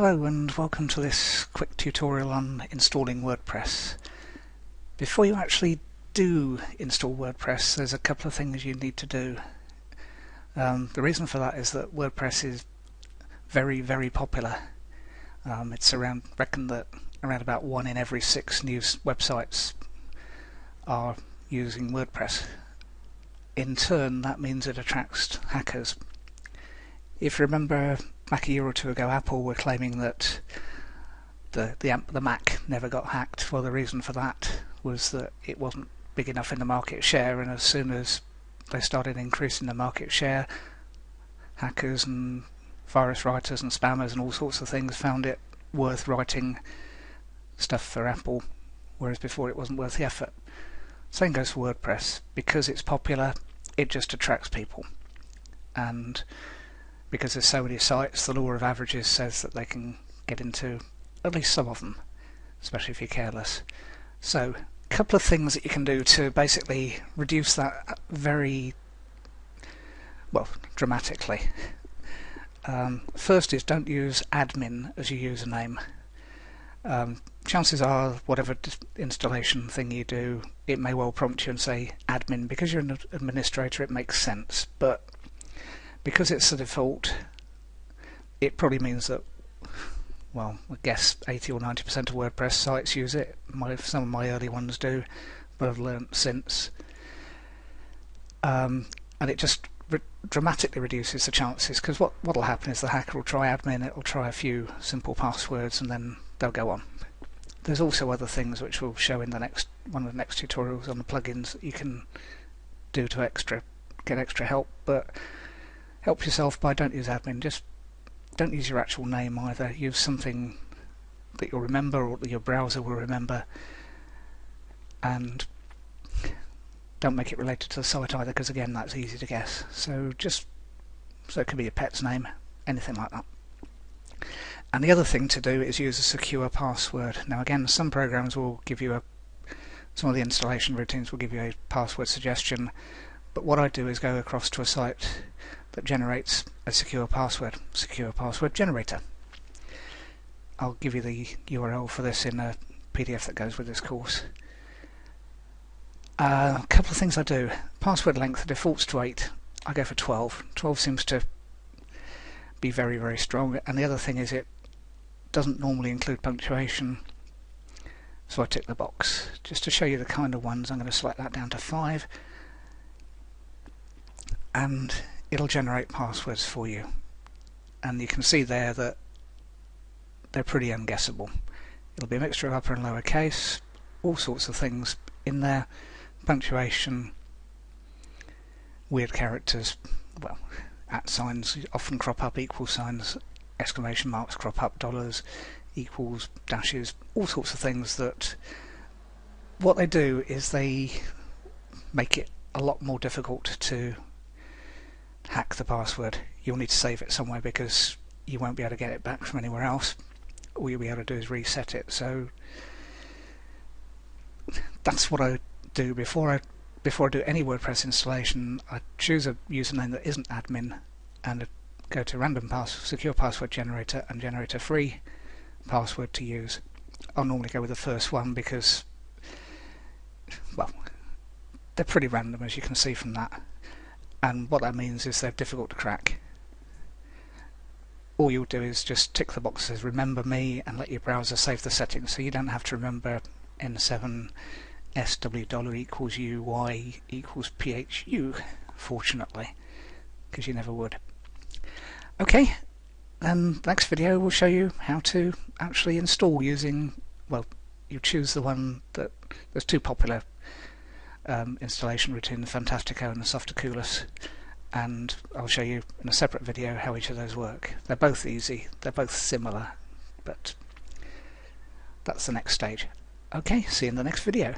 Hello and welcome to this quick tutorial on installing WordPress. Before you actually do install WordPress, there's a couple of things you need to do. The reason for that is that WordPress is very popular. It's reckoned that around about 1 in every 6 news websites are using WordPress. In turn, that means it attracts hackers. If you remember, back a year or two ago, Apple were claiming that the Mac never got hacked. Well, the reason for that was that it wasn't big enough in the market share, and as soon as they started increasing the market share, hackers and virus writers and spammers and all sorts of things found it worth writing stuff for Apple, whereas before it wasn't worth the effort. Same goes for WordPress. Because it's popular, it just attracts people, and because there's so many sites, the law of averages says that they can get into at least some of them, especially if you're careless. So, a couple of things that you can do to basically reduce that dramatically. First is don't use admin as your username. Chances are, whatever installation thing you do, it may well prompt you and say admin. Because you're an administrator, it makes sense, but because it's the default, it probably means that, well, I guess 80 or 90% of WordPress sites use it. Some of my early ones do, but I've learnt since. And it just dramatically reduces the chances, because what will happen is the hacker will try admin, it will try a few simple passwords, and then they'll go on. There's also other things which we'll show in one of the next tutorials on the plugins that you can do to get extra help, but help yourself by don't use admin. Just don't use your actual name either. Use something that you'll remember or that your browser will remember, and don't make it related to the site either, because again that's easy to guess. So it could be your pet's name, anything like that. And the other thing to do is use a secure password. Now again, some programs will give you some of the installation routines will give you a password suggestion, but what I do is go across to a site that generates a secure password generator. I'll give you the URL for this in a PDF that goes with this course. A couple of things I do. Password length, the default's to 8. I go for 12. 12 seems to be very strong, and the other thing is it doesn't normally include punctuation, so I tick the box. Just to show you the kind of ones, I'm going to select that down to 5, and it'll generate passwords for you, and you can see there that they're pretty unguessable. It'll be a mixture of upper and lower case, all sorts of things in there, punctuation, weird characters, well, @ signs often crop up, equal signs, exclamation marks crop up, dollars, equals, dashes, all sorts of things that what they do is they make it a lot more difficult to hack the password. You'll need to save it somewhere because you won't be able to get it back from anywhere else. All you'll be able to do is reset it. So that's what I do before I do any WordPress installation. I choose a username that isn't admin and go to random secure password generator and generate a free password to use. I'll normally go with the first one because, well, they're pretty random, as you can see from that. And what that means is they're difficult to crack. All you'll do is just tick the box that says remember me and let your browser save the settings, so you don't have to remember N7 SW$ equals U, Y equals PHU, fortunately, because you never would. Okay, then next video will show you how to actually install using, well, you choose the one that there's two popular installation routines, the Fantastico and the Softaculous, and I'll show you in a separate video how each of those work. They're both easy, they're both similar, but that's the next stage. Okay, see you in the next video.